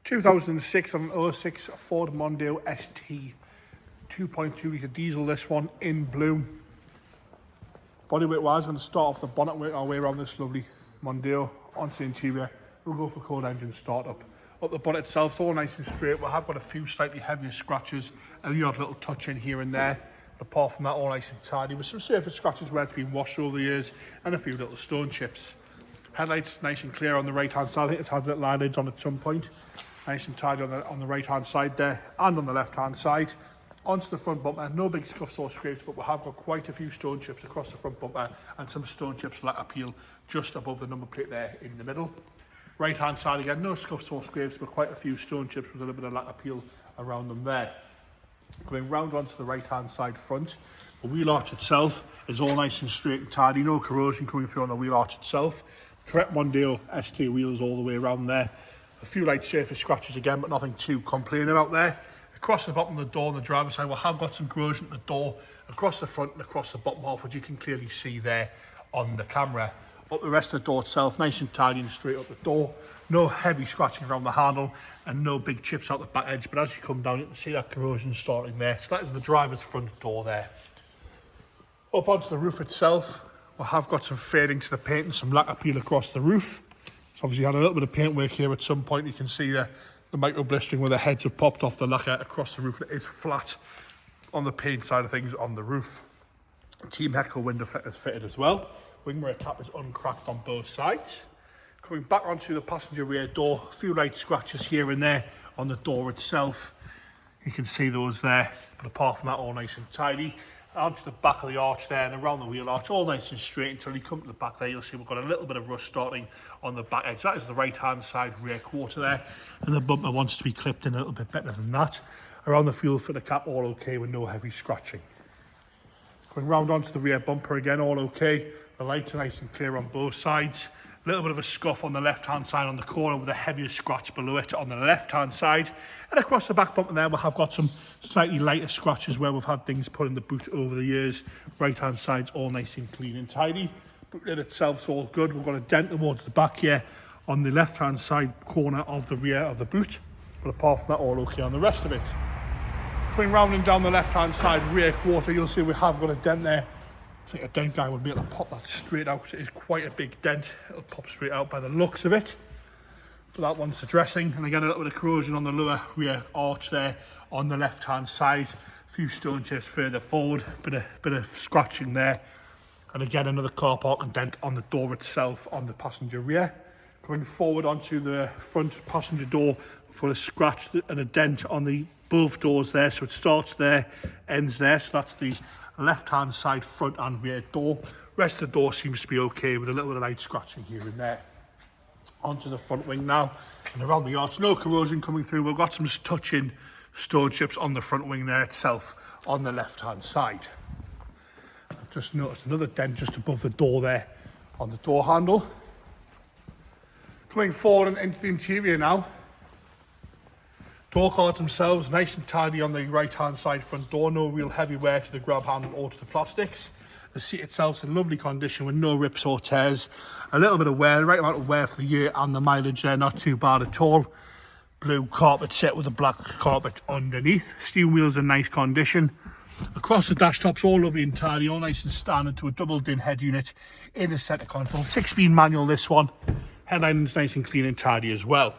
2006 on an 06 Ford Mondeo ST. 2.2 litre diesel, this one in blue. Bodyweight wise, I'm going to start off the bonnet, work our way around this lovely Mondeo onto the interior. We'll go for cold engine startup. Up the bonnet itself, it's all nice and straight. We have got a few slightly heavier scratches, a little touch in here and there. But apart from that, all nice and tidy, with some surface scratches where it's been washed over the years and a few little stone chips. Headlights nice and clear on the right hand side. I think it's had little eyelids on at some point. Nice and tidy on the right hand side there and on the left hand side. Onto the front bumper, no big scuffs or scrapes, but we have got quite a few stone chips across the front bumper and some stone chips lacquer peel just above the number plate there in the middle. Right hand side again, no scuffs or scrapes, but quite a few stone chips with a little bit of lacquer peel around them there. Going round onto the right hand side front, the wheel arch itself is all nice and straight and tidy, no corrosion coming through on the wheel arch itself. Correct Mondeo ST wheels all the way around there. A few light surface scratches again, but nothing to complain about there. Across the bottom of the door on the driver's side, we'll have got some corrosion at the door, across the front and across the bottom half, which you can clearly see there on the camera. Up the rest of the door itself, nice and tidy and straight up the door. No heavy scratching around the handle and no big chips out the back edge, but as you come down, you can see that corrosion starting there. So that is the driver's front door there. Up onto the roof itself, we have got some fading to the paint and some lacquer peel across the roof. It's obviously had a little bit of paint work here at some point. You can see the micro blistering where the heads have popped off the lacquer across the roof. It is flat on the paint side of things on the roof. Team Heckle window is fitted as well. Wing mirror cap is uncracked on both sides. Coming back onto the passenger rear door, a few light scratches here and there on the door itself. You can see those there, but apart from that, all nice and tidy. Onto the back of the arch there and around the wheel arch, all nice and straight until you come to the back there. You'll see we've got a little bit of rust starting on the back edge. That is the right hand side rear quarter there, and the bumper wants to be clipped in a little bit better than that. Around the fuel filter cap, all okay with no heavy scratching. Going round onto the rear bumper again, all okay. The lights are nice and clear on both sides. A little bit of a scuff on the left hand side on the corner with a heavier scratch below it on the left hand side. And across the back bumper there, we have got some slightly lighter scratches where we've had things put in the boot over the years. Right hand side's all nice and clean and tidy. Boot lid itself's all good. We've got a dent towards the back here on the left hand side corner of the rear of the boot. But apart from that, all okay on the rest of it. Coming round and down the left hand side rear quarter, you'll see we have got a dent there. I think a dent guy would be able to pop that straight out. It is quite a big dent. It'll pop straight out by the looks of it. But that one's addressing. And again, a little bit of corrosion on the lower rear arch there on the left hand side. A few stone chips further forward, bit of scratching there. And again, another car parking dent on the door itself on the passenger rear. Going forward onto the front passenger door for a scratch and a dent on the both doors there. So it starts there, ends there. So that's the left hand side front and rear door. Rest of the door seems to be okay with a little bit of light scratching here and there. Onto the front wing now and around the arch, no corrosion coming through. We've got some touching stone chips on the front wing there itself on the left hand side. I've just noticed another dent just above the door there on the door handle. Coming forward and into the interior now. Door cards themselves nice and tidy on the right hand side front door, no real heavy wear to the grab handle or to the plastics. The seat itself's in lovely condition with no rips or tears. A little bit of wear, the right amount of wear for the year and the mileage there, not too bad at all. Blue carpet set with a black carpet underneath. Steering wheels in nice condition. Across the dash top's all lovely and tidy, all nice and standard to a double din head unit in the centre console. 6-speed manual this one. Headline's nice and clean and tidy as well.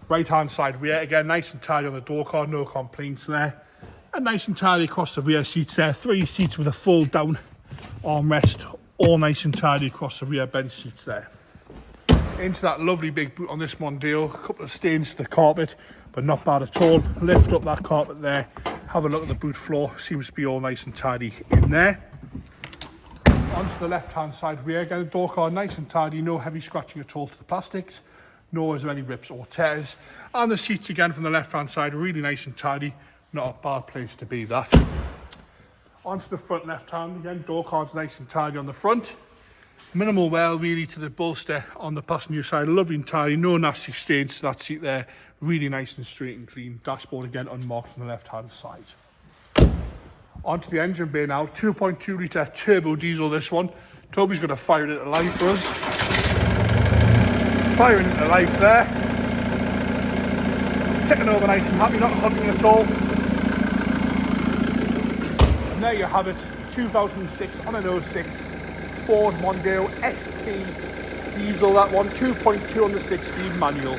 Right hand side rear, again nice and tidy on the door card, no complaints there. And nice and tidy across the rear seats there. 3 seats with a full down armrest, all nice and tidy across the rear bench seats there. Into that lovely big boot on this Mondeo, a couple of stains to the carpet, but not bad at all. Lift up that carpet there, have a look at the boot floor, seems to be all nice and tidy in there. Onto the left hand side rear, again the door card nice and tidy, no heavy scratching at all to the plastics. Nor is there any rips or tears. And the seats again from the left hand side, really nice and tidy. Not a bad place to be, that. Onto the front left hand again, door cards nice and tidy on the front. Minimal wear really to the bolster on the passenger side, lovely and tidy, no nasty stains to that seat there. Really nice and straight and clean. Dashboard again unmarked on the left hand side. Onto the engine bay now, 2.2 litre turbo diesel this one. Toby's going to fire it alive for us. Firing into life there. ticking over nice and happy, not hunting at all. And there you have it, 2006 on an 06 Ford Mondeo ST diesel, that one, 2.2 on the 6-speed manual.